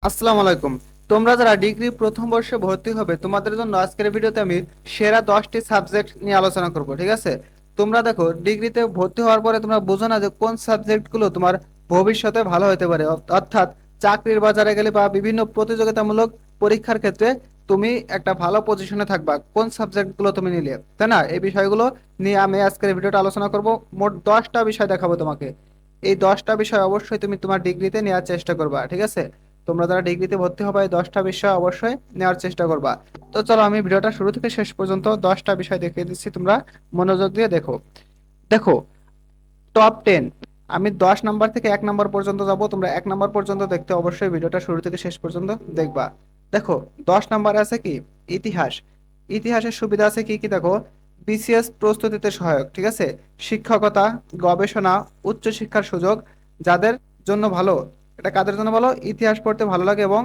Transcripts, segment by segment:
আসসালামু আলাইকুম। তোমরা যারা ডিগ্রি প্রথম বর্ষে ভর্তি হবে তোমাদের জন্য আজকের ভিডিওতে আমি সেরা 10টি সাবজেক্ট নিয়ে আলোচনা করব, ঠিক আছে? তোমরা দেখো, ডিগ্রিতে ভর্তি হওয়ার পরে তোমরা বোঝো না যে কোন সাবজেক্টগুলো তোমার ভবিষ্যতে ভালো হতে পারে, অর্থাৎ চাকরির বাজারে গেলে বা বিভিন্ন প্রতিযোগিতামূলক পরীক্ষার ক্ষেত্রে তুমি একটা ভালো পজিশনে থাকবা কোন সাবজেক্টগুলো তুমি নিলে, তাই না? এই বিষয়গুলো নিয়ে আমি আজকের ভিডিওটা আলোচনা করব। মোট 10টা বিষয় দেখাবো তোমাকে। এই 10টা বিষয় অবশ্যই তুমি তোমার ডিগ্রিতে নেওয়ার চেষ্টা করবা, ঠিক আছে? তোমরা যারা ডিগ্রিতে ভর্তি হবে এই 10টা বিষয় অবশ্যই নেওয়ার চেষ্টা করবা। তো চলো, আমি ভিডিওটা শুরু থেকে শেষ পর্যন্ত 10টা বিষয় দেখিয়ে দিচ্ছি, তোমরা মনোযোগ দিয়ে দেখো। দেখো, টপ 10। আমি 10 নাম্বার থেকে 1 নাম্বার পর্যন্ত যাব, তোমরা 1 নাম্বার পর্যন্ত দেখতে অবশ্যই ভিডিওটা শুরু থেকে শেষ পর্যন্ত দেখবা। দেখো, 10 নাম্বারে আছে কি? ইতিহাস। ইতিহাসের সুবিধা আছে কি কি দেখো: বিসিএস প্রস্তুতিতে সহায়ক, ঠিক আছে? শিক্ষকতা, গবেষণা, উচ্চশিক্ষার সুযোগ যাদের জন্য ভালো। এটা কাদের জন্য ভালো? ইতিহাস পড়তে ভালো লাগে এবং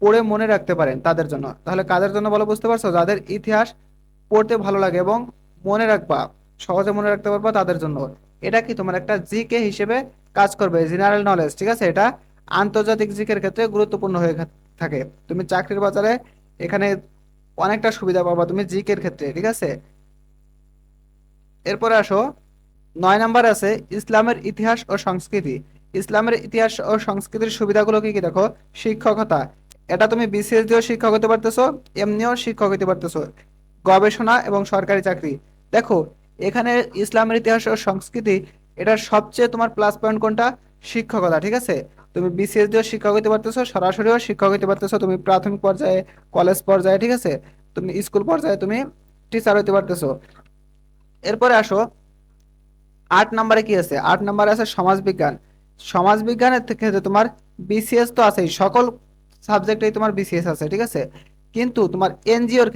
পড়ে মনে রাখতে পারেন তাদের জন্য। তাহলে কাদের জন্য ভালো বুঝতে পারছো? যাদের ইতিহাস পড়তে ভালো লাগে এবং মনে রাখবা, সহজে মনে রাখতে পারবা, তাদের জন্য। এটা কি তোমার একটা জিকে হিসেবে কাজ করবে, জেনারেল নলেজ, ঠিক আছে? এটা আন্তর্জাতিক জিকের ক্ষেত্রে গুরুত্বপূর্ণ হয়ে থাকে। তুমি চাকরির বাজারে এখানে অনেকটা সুবিধা পাবা তুমি জিকের ক্ষেত্রে, ঠিক আছে? এরপরে আসো, 9 নাম্বার আছে ইসলামের ইতিহাস ও সংস্কৃতি। ইসলামের ইতিহাস ও সংস্কৃতির সুবিধাগুলো কি কি দেখো: শিক্ষকতা, এটা তুমি বিসিএস দিয়েও শিক্ষক হতে পারতেছো, এমনিও শিক্ষক হতে পারতেছো। গবেষণা এবং সরকারি চাকরি। দেখো, এখানে ইসলামের ইতিহাস ও সংস্কৃতি, এটার সবচেয়ে তোমার প্লাস পয়েন্ট কোনটা? শিক্ষকতা, ঠিক আছে? তুমি বিসিএস দিয়েও শিক্ষক হতে পারতেছো, সরাসরিও শিক্ষক হতে পারতেছো, তুমি প্রাথমিক পর্যায়ে, কলেজ পর্যায়ে, ঠিক আছে? তুমি স্কুল পর্যায়ে তুমি টিচার হতে পারতেছো। এরপরে আসো, 8 নাম্বারে কি আছে? 8 নাম্বারে আছে সমাজবিজ্ঞান। সমাজবিজ্ঞানের ক্ষেত্রে তোমার বিসিএস তো আছেই, সকল সাবজেক্টেই তোমার বিসিএস আছে, ঠিক আছে? কিন্তু তোমার এনজিওর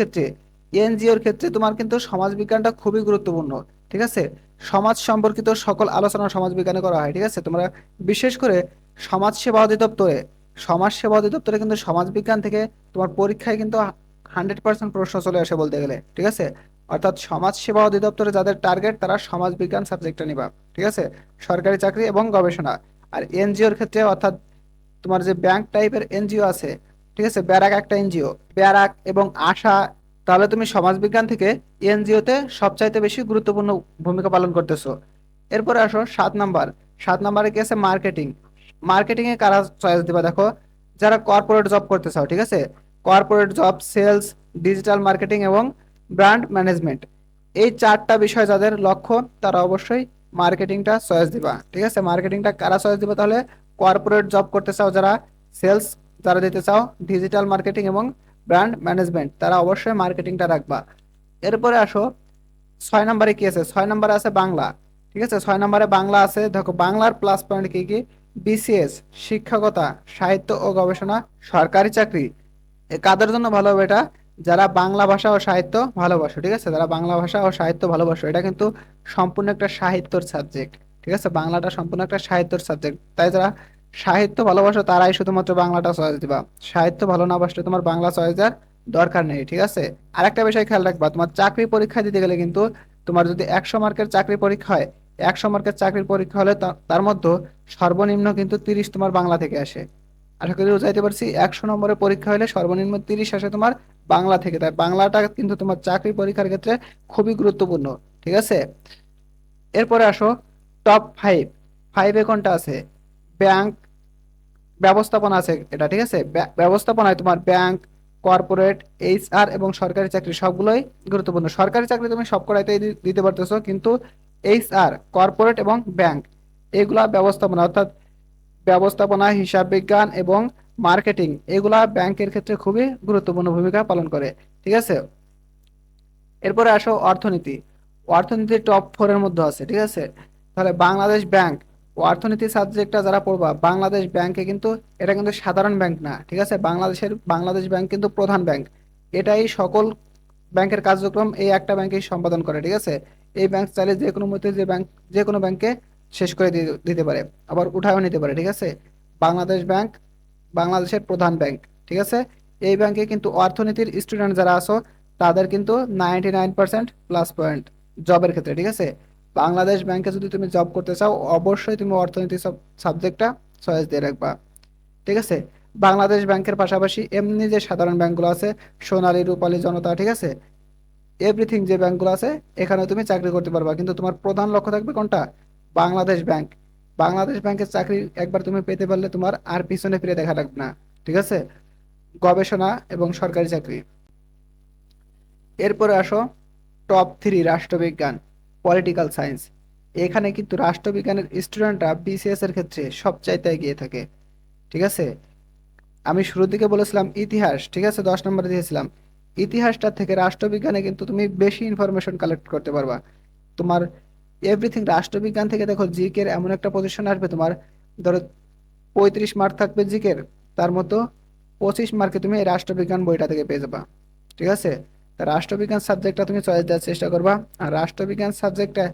ক্ষেত্রে তোমার কিন্তু সমাজবিজ্ঞানটা খুবই গুরুত্বপূর্ণ, ঠিক আছে? সমাজ সম্পর্কিত সকল আলোচনা সমাজবিজ্ঞানে করা হয়, ঠিক আছে? তোমরা বিশেষ করে সমাজ সেবা অধিদপ্তরে সমাজ সেবা অধিদপ্তরে কিন্তু সমাজবিজ্ঞান থেকে তোমার পরীক্ষায় কিন্তু 100% প্রশ্ন চলে আসে বলতে গেলে, ঠিক আছে? অর্থাৎ সমাজ সেবা অধিদপ্তরে যাদের টার্গেট তারা সমাজ বিজ্ঞান সাবজেক্টটা নিবা, ঠিক আছে? সরকারি চাকরি এবং গবেষণা। আর এনজিওর ক্ষেত্রে, অর্থাৎ তোমার যে ব্যাংক টাইপের এনজিও আছে, ঠিক আছে? ব্যারাক একটা এনজিও, ব্যারাক এবং আশা। তাহলে তুমি সমাজ বিজ্ঞান থেকে এনজিওতে সবচাইতে বেশি গুরুত্বপূর্ণ ভূমিকা পালন করতেছো। এরপরে আসো 7 নাম্বার। 7 নাম্বারে কি আছে? মার্কেটিং। মার্কেটিং এ কারা চয়েস দিবা দেখো: যারা কর্পোরেট জব করতে চাও, ঠিক আছে? Corporate job, sales, digital marketing এবং ব্র্যান্ড ম্যানেজমেন্ট, এই 4টা বিষয় যাদের লক্ষ্য তারা অবশ্যই মার্কেটিংটা চয়েস দিবা, ঠিক আছে? মার্কেটিংটা কারা চয়েস দিবা তাহলে? কর্পোরেট জব করতে চাও যারা, সেলস যারা দিতে চাও, ডিজিটাল মার্কেটিং এবং ব্র্যান্ড ম্যানেজমেন্ট, তারা অবশ্যই মার্কেটিংটা রাখবা। এরপরে আসো, 6 নাম্বারে কি আছে? 6 নাম্বারে আছে বাংলা, ঠিক আছে? 6 নাম্বারে বাংলা আছে। দেখো, বাংলার প্লাস পয়েন্ট কি কি: বিসিএস, শিক্ষকতা, সাহিত্য ও গবেষণা, সরকারি চাকরি। কাদের জন্য ভালো হবে এটা? যারা বাংলা ভাষা ও সাহিত্য ভালোবাসো, ঠিক আছে? যারা বাংলা ভাষা ও সাহিত্য ভালোবাসো, এটা কিন্তু সম্পূর্ণ একটা সাহিত্যর সাবজেক্ট, ঠিক আছে? বাংলাটা সম্পূর্ণ একটা সাহিত্যর সাবজেক্ট, তাই যারা সাহিত্য ভালোবাসো তারাই শুধুমাত্র বাংলাটা চয়েস দিবা। সাহিত্য ভালো না বাসলে তোমার বাংলা চয়েস দেওয়ার দরকার নেই, ঠিক আছে? আরেকটা বিষয় খেয়াল রাখবা, তোমার চাকরি পরীক্ষা দিতে গেলে কিন্তু তোমার যদি 100 মার্কের চাকরি পরীক্ষা হয়, 100 মার্কের চাকরির পরীক্ষা হলে তার মধ্যে সর্বনিম্ন কিন্তু 30 তোমার বাংলা থেকে আসে। আশা করি বুঝাইতে পারছি। 100 নম্বরের পরীক্ষা হলে সর্বনিম্ন 30 আসে তোমার বাংলা থেকে, তাই বাংলাটা কিন্তু তোমার চাকরি পরীক্ষার ক্ষেত্রে খুবই গুরুত্বপূর্ণ, ঠিক আছে? এরপরে আসো, টপ 5। 5-এ কোনটা আছে? ব্যাংক, ব্যবস্থাপনা আছে এটা, ঠিক আছে? ব্যবস্থাপনায় তোমার ব্যাংক, কর্পোরেট, এইচআর এবং সরকারি চাকরি সবগুলোই গুরুত্বপূর্ণ। সরকারি চাকরি তুমি সব কটাইতেই দিতে পারতেছো, কিন্তু এইচআর, কর্পোরেট এবং ব্যাংক, এগুলা ব্যবস্থাপনা, অর্থাৎ ব্যবস্থাপনা, হিসাব বিজ্ঞান এবং মার্কেটিং, এগুলা ব্যাংকের ক্ষেত্রে খুবই গুরুত্বপূর্ণ ভূমিকা পালন করে, ঠিক আছে? এরপরে আসো অর্থনীতি। অর্থনীতি টপ 4-এর মধ্যে আছে, ঠিক আছে? তাহলে বাংলাদেশ ব্যাংক ও অর্থনীতি সাবজেক্টটা যারা পড়বা, বাংলাদেশ ব্যাংকে কিন্তু, এটা কিন্তু সাধারণ ব্যাংক না, ঠিক আছে? বাংলাদেশ ব্যাংক কিন্তু প্রধান ব্যাংক। এটাই সকল ব্যাংকের কার্যক্রম এই একটা ব্যাংকেই সম্পাদন করে, ঠিক আছে? এই ব্যাংক চাইলে যে কোনো মতে যে কোনো ব্যাংকে শেষ করে দিতে পারে, আবার উঠায়ও নিতে পারে, ঠিক আছে? বাংলাদেশ ব্যাংক বাংলাদেশের প্রধান ব্যাংক, ঠিক আছে? এই ব্যাংকে কিন্তু অর্থনীতির স্টুডেন্ট যারা আছো তাদের কিন্তু 99% প্লাস পয়েন্ট জবের ক্ষেত্রে, ঠিক আছে? বাংলাদেশ ব্যাংকে যদি তুমি জব করতে চাও অবশ্যই তুমি অর্থনীতি সাবজেক্টটা চয়েস দিয়ে রাখবা, ঠিক আছে? বাংলাদেশ ব্যাংকের পাশাপাশি এমনি যে সাধারণ ব্যাংকগুলো আছে, সোনালী, রূপালী, জনতা, ঠিক আছে, এভরিথিং যে ব্যাংকগুলো আছে এখানে তুমি চাকরি করতে পারবা, কিন্তু তোমার প্রধান লক্ষ্য থাকবে কোনটা? বাংলাদেশ ব্যাংক। বাংলাদেশ ব্যাংকের চাকরি একবার তুমি পেতে পারলে তোমার আর পিছনে ফিরে দেখা লাগবে না, ঠিক আছে। গবেষণা এবং সরকারি চাকরি। এরপরে আসো টপ 3 রাষ্ট্রবিজ্ঞান, পলিটিক্যাল সায়েন্স। এখানে কিন্তু রাষ্ট্রবিজ্ঞানের স্টুডেন্টরা বিসিএস এর ক্ষেত্রে সবচাইতে এগিয়ে থাকে, ঠিক আছে। আমি শুরুর দিকে বলেছিলাম ইতিহাস, ঠিক আছে, 10 নম্বরে দিয়েছিলাম। ইতিহাসটা থেকে রাষ্ট্রবিজ্ঞানে কিন্তু তুমি বেশি ইনফরমেশন কালেক্ট করতে পারবা। তোমার এভরিথিং রাষ্ট্রবিজ্ঞান থেকে দেখো জিকের এমন একটা পজিশন আসবে তোমার, ধরো 35 মার্ক থাকবে জিকের, তার মতো 25 মার্কে তুমি এই রাষ্ট্রবিজ্ঞান বইটা থেকে পেয়ে যাবা, ঠিক আছে। তা রাষ্ট্রবিজ্ঞান সাবজেক্টটা তুমি চয়েস দেওয়ার চেষ্টা করবা। আর রাষ্ট্রবিজ্ঞান সাবজেক্টটা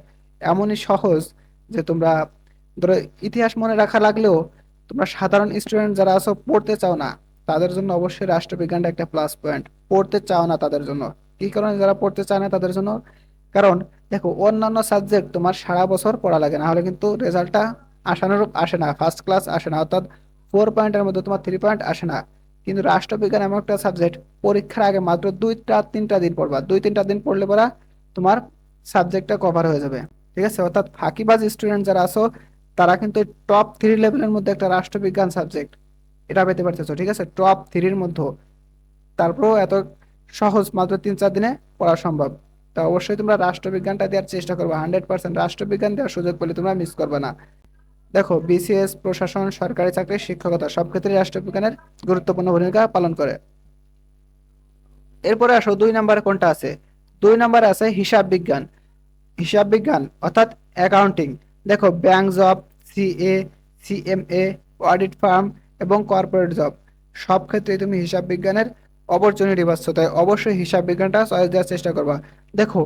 এমনই সহজ যে তোমরা ধরো ইতিহাস মনে রাখা লাগলেও তোমরা সাধারণ স্টুডেন্ট যারা আছো পড়তে চাও না, তাদের জন্য অবশ্যই রাষ্ট্রবিজ্ঞানটা একটা প্লাস পয়েন্ট। পড়তে চাও না তাদের জন্য, কি কারণে যারা পড়তে চায় না তাদের জন্য? কারণ দেখো অন্যান্য সাবজেক্ট তোমার সারা বছর পড়া লাগে, না হলে কিন্তু রেজাল্টটা আশানুরূপ আসে না, ফার্স্ট ক্লাস আসে না, অর্থাৎ 4 পয়েন্টের মধ্যে তোমার 3 পয়েন্ট আসে না। কিন্তু রাষ্ট্রবিজ্ঞান এমন একটা সাবজেক্ট, পরীক্ষার আগে মাত্র 2-3টা দিন পড়বা, 2-3টা দিন পড়লে পরা তোমার সাবজেক্টটা কভার হয়ে যাবে, ঠিক আছে। অর্থাৎ ফাঁকিবাজ স্টুডেন্ট যারা আছো তারা কিন্তু টপ 3 লেভেলের মধ্যে একটা রাষ্ট্রবিজ্ঞান সাবজেক্ট এটা পেতে পারতেছো, ঠিক আছে, টপ 3-র মধ্যে। তারপরেও এত সহজ, মাত্র 3-4 দিনে পড়া সম্ভব। তা অবশ্যই তোমরা রাষ্ট্রবিজ্ঞানটা দেওয়ার চেষ্টা করবে, 100% রাষ্ট্রবিজ্ঞান দেওয়ার সুযোগ পেলে তোমরা মিস করবে না। দেখো বিসিএস, প্রশাসন, সরকারি চাকরি, শিক্ষকতা সব ক্ষেত্রে রাষ্ট্রবিজ্ঞানের গুরুত্বপূর্ণ ভূমিকা পালন করে। এরপরে আসো 2 নম্বরে কোনটা আছে? 2 নম্বরে আছে হিসাব বিজ্ঞান। হিসাব বিজ্ঞান অর্থাৎ অ্যাকাউন্টিং। দেখো bank job, CA, CMA, audit farm এবং কর্পোরেট জব সব ক্ষেত্রে তুমি হিসাব বিজ্ঞানের অপরচুনিটি পাচ্ছ, তাই অবশ্যই হিসাব বিজ্ঞানটা চয়েস দেওয়ার চেষ্টা করবা। দেখো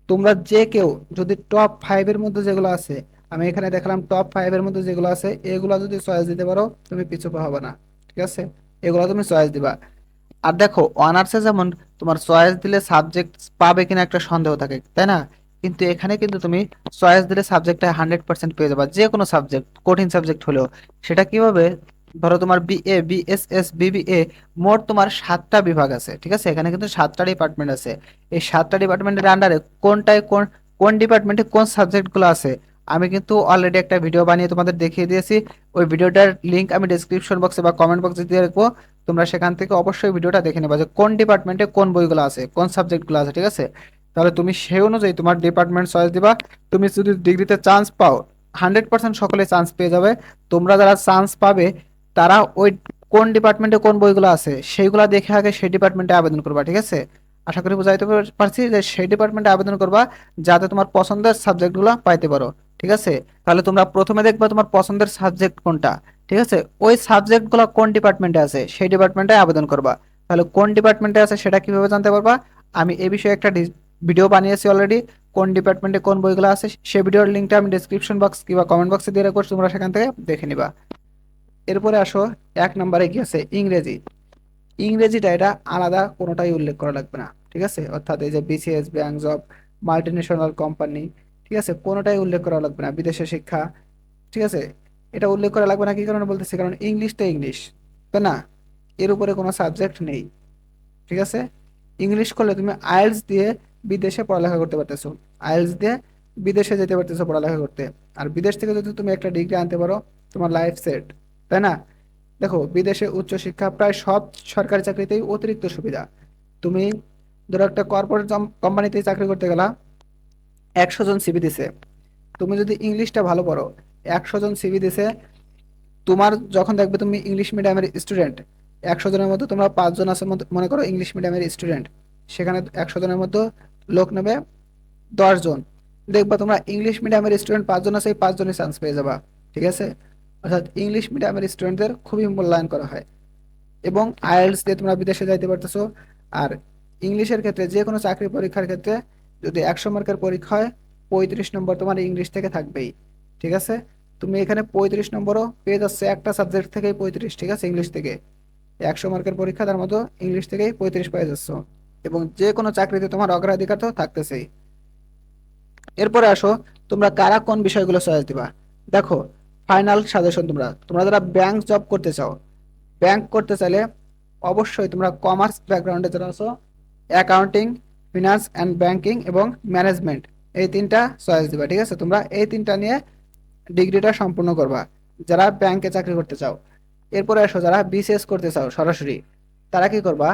তোমরা যে কেউ যদি টপ 5-এর মধ্যে যেগুলো আছে, আমি এখানে দেখালাম টপ 5-এর মধ্যে যেগুলো আছে, এগুলো যদি চয়েস দিতে পারো তুমি পিছু পা হবে না, ঠিক আছে, এগুলো তুমি চয়েস দিবা। আর দেখো অনার্সে যেমন তোমার চয়েস দিলে সাবজেক্ট পাবে কিনা একটা সন্দেহ থাকে, তাই না? কিন্তু এখানে কিন্তু তুমি চয়েস দিলে সাবজেক্টটা 100% পেয়ে যাবে, যে কোনো সাবজেক্ট, কঠিন সাবজেক্ট হলেও। সেটা কিভাবে? ধরো তোমার বিএ, বিএসএস, বিবিএ, মোট তোমার 7টা বিভাগ আছে, ঠিক আছে, এখানে কিন্তু 7টা ডিপার্টমেন্ট আছে। এই 7টা ডিপার্টমেন্টের আন্ডারে কোনটায় কোন কোন ডিপার্টমেন্টে কোন সাবজেক্টগুলো আছে আমি কিন্তু অলরেডি একটা ভিডিও বানিয়ে তোমাদের দেখিয়ে দিয়েছি। ওই ভিডিওটার লিংক আমি ডেসক্রিপশন বক্সে বা কমেন্ট বক্সে দিয়ে রাখবো। তোমরা সেখান থেকে অবশ্যই ভিডিওটা দেখে নেবা যে কোন ডিপার্টমেন্টে কোন বইগুলো আছে, কোন সাবজেক্টগুলো আছে, ঠিক আছে। তাহলে তুমি সেই অনুযায়ী তোমার ডিপার্টমেন্ট চয়েস দিবা। তুমি যদি ডিগ্রিতে চান্স পাও, 100% সকলে চান্স পেয়ে যাবে। তোমরা যারা চান্স পাবে তারা ওই কোন ডিপার্টমেন্টে কোন বইগুলো আছে সেইগুলা দেখে আগে সেই ডিপার্টমেন্টে আবেদন করবা, ঠিক আছে। আশা করি বুঝাইতে পারছি যে সেই ডিপার্টমেন্টে আবেদন করবা যাতে তোমার পছন্দের সাবজেক্টগুলো পাইতে পারো, ঠিক আছে। তাহলে তোমরা প্রথমে দেখবা তোমার পছন্দের সাবজেক্ট কোনটা, ঠিক আছে, ওই সাবজেক্টগুলো কোন ডিপার্টমেন্টে আছে সেই ডিপার্টমেন্টে আবেদন করবা। তাহলে কোন ডিপার্টমেন্টে আছে সেটা কিভাবে জানতে পারবা? আমি এ বিষয়ে একটা ভিডিও বানিয়েছি অলরেডি, কোন ডিপার্টমেন্টে কোন বইগুলো আছে সেই ভিডিওর লিঙ্কটা আমি ডেসক্রিপশন বক্স কিংবা কমেন্ট বক্সে দিয়ে রাখবো, তোমরা সেখান থেকে দেখে নিবা। এরপরে আসো 1 নম্বরে কি আছে? ইংরেজি। ইংরেজিটা এটা আলাদা কোনোটাই উল্লেখ করা লাগবে না, ঠিক আছে, অর্থাৎ এই যে BCS, bank job, multinational company, ঠিক আছে, কোনোটাই উল্লেখ করা লাগবে না, বিদেশে শিক্ষা, ঠিক আছে, এটা উল্লেখ করা লাগবে না। কি কারণে বলতেছি? কারণ ইংলিশ তো ইংলিশ, তাই না, এর উপরে কোনো সাবজেক্ট নেই, ঠিক আছে। ইংলিশ করলে তুমি আইএলটিএস দিয়ে বিদেশে পড়ালেখা করতে পারতেছো, আইএলটিএস দিয়ে বিদেশে যেতে পারতেছো পড়ালেখা করতে। আর বিদেশ থেকে যদি তুমি একটা ডিগ্রি আনতে পারো তোমার লাইফ সেট, তাই না। দেখো বিদেশে উচ্চশিক্ষা প্রায় সব সরকারি চাকরিতেই অতিরিক্ত সুবিধা। তুমি ধরো একটা কর্পোরেট কোম্পানিতে চাকরি করতে গেলা, 100 জন সিভি দিছে, তুমি যদি ইংলিশটা ভালো পড়ো, 100 জন সিভি দিছে, তোমার যখন দেখবে তুমি ইংলিশ মিডিয়ামের স্টুডেন্ট, 100 জনের মধ্যে তোমরা 5 জন আছে মনে করো ইংলিশ মিডিয়ামের স্টুডেন্ট, সেখানে 100 জনের মধ্যে লোক নেবে 10 জন, দেখবা তোমরা ইংলিশ মিডিয়ামের স্টুডেন্ট 5 জন আছে, এই 5 জনই চান্স পেয়ে যাবা, ঠিক আছে। অর্থাৎ ইংলিশ মিডিয়ামের স্টুডেন্টদের খুবই মূল্যায়ন করা হয়। এবং আইএলটিএস দিয়ে তোমরা বিদেশে যাইতে পারতেছো। আর ইংলিশের ক্ষেত্রে যে কোনো চাকরি পরীক্ষার ক্ষেত্রে যদি 100 মার্কের পরীক্ষা হয়, 35 নম্বর তোমার ইংলিশ থেকে থাকবেই, ঠিক আছে। তুমি এখানে 35 নম্বরও পেয়ে যাচ্ছে একটা সাবজেক্ট থেকেই 35, ঠিক আছে, ইংলিশ থেকে। 100 মার্কের পরীক্ষা, তার মতো ইংলিশ থেকেই 35 পেয়ে যাচ্ছ। এবং যে কোনো চাকরিতে তোমার অগ্রাধিকার তো থাকতেছেই। এরপরে আসো তোমরা কারা কোন বিষয়গুলো চয়েস দিবা। দেখো ফাইনাল সাজেশন, তোমরা তোমরা যারা ব্যাংক জব করতে চাও, ব্যাংক করতে চাইলে অবশ্যই তোমরা কমার্স ব্যাকগ্রাউন্ডে যারা আছো অ্যাকাউন্টিং, ফিনান্স অ্যান্ড ব্যাংকিং এবং ম্যানেজমেন্ট এই তিনটা চয়েস দিবা। ঠিক আছে, তোমরা এই তিনটা নিয়ে ডিগ্রিটা সম্পূর্ণ করবা যারা ব্যাংকে চাকরি করতে চাও। এরপরে আসো যারা বিসিএস করতে চাও সরাসরি, তারা কি করবা,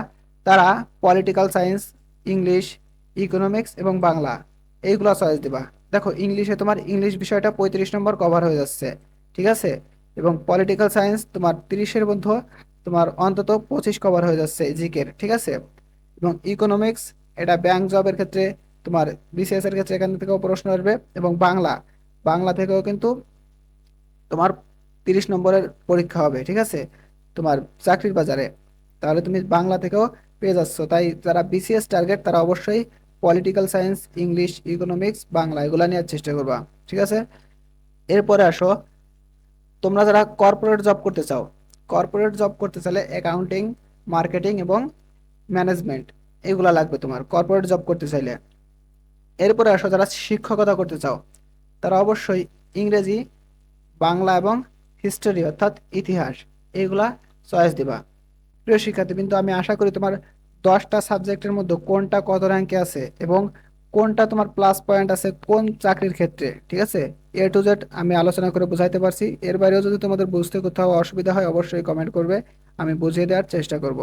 তারা পলিটিক্যাল সায়েন্স, ইংলিশ, ইকোনমিক্স এবং বাংলা এইগুলা চয়েস দিবা। দেখো ইংলিশে তোমার ইংলিশ বিষয়টা 35 নম্বর কভার হয়ে যাচ্ছে, ঠিক আছে, এবং পলিটিক্যাল সায়েন্স তোমার 30-এর মধ্যে তোমার অন্তত 25 কভার হয়ে যাচ্ছে জিকের, ঠিক আছে। এবং ইকোনমিক্স এটা ব্যাংক জবের ক্ষেত্রে তোমার বিসিএস এর ক্ষেত্রে এখান থেকেও প্রশ্ন আসবে, এবং বাংলা, বাংলা থেকেও কিন্তু তোমার 30 নম্বরের পরীক্ষা হবে, ঠিক আছে, তোমার চাকরির বাজারে। তাহলে তুমি বাংলা থেকেও পেয়ে যাচ্ছ। তাই যারা বিসিএস টার্গেট তারা অবশ্যই political science, English, economics, Bangla এগুলা নেওয়ার চেষ্টা করবা, ঠিক আছে। এরপরে আসো তোমরা যারা কর্পোরেট জব করতে চাও, কর্পোরেট জব করতে চাইলে অ্যাকাউন্টিং, মার্কেটিং এবং ম্যানেজমেন্ট এগুলা লাগবে তোমার কর্পোরেট জব করতে চাইলে। এরপরে আসো যারা শিক্ষকতা করতে চাও, তারা অবশ্যই ইংরেজি, বাংলা এবং হিস্টোরি অর্থাৎ ইতিহাস এইগুলা চয়েস দিবা। প্রিয় শিক্ষার্থী, কিন্তু আমি আশা করি তোমার 10টা সাবজেক্টের মধ্যে কোনটা কত র্যাঙ্কে আছে এবং কোনটা তোমার প্লাস পয়েন্ট আছে কোন চাকরির ক্ষেত্রে, ঠিক আছে, A to Z আমি আলোচনা করে বুঝাইতে পারছি। এর বাইরেও যদি তোমাদের বুঝতে কোথাও অসুবিধা হয় অবশ্যই কমেন্ট করবে, আমি বুঝিয়ে দেওয়ার চেষ্টা করব।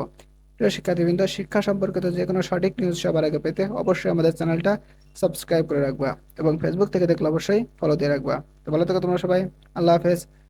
প্রিয় শিক্ষার্থীবৃন্দ, শিক্ষা সম্পর্কিত যে কোনো সঠিক নিউজ সবার আগে পেতে অবশ্যই আমাদের চ্যানেলটা সাবস্ক্রাইব করে রাখবা এবং ফেসবুক থেকে দেখলে অবশ্যই ফলো দিয়ে রাখবা। তো ভালো থেকো তোমরা সবাই, আল্লাহ হাফেজ।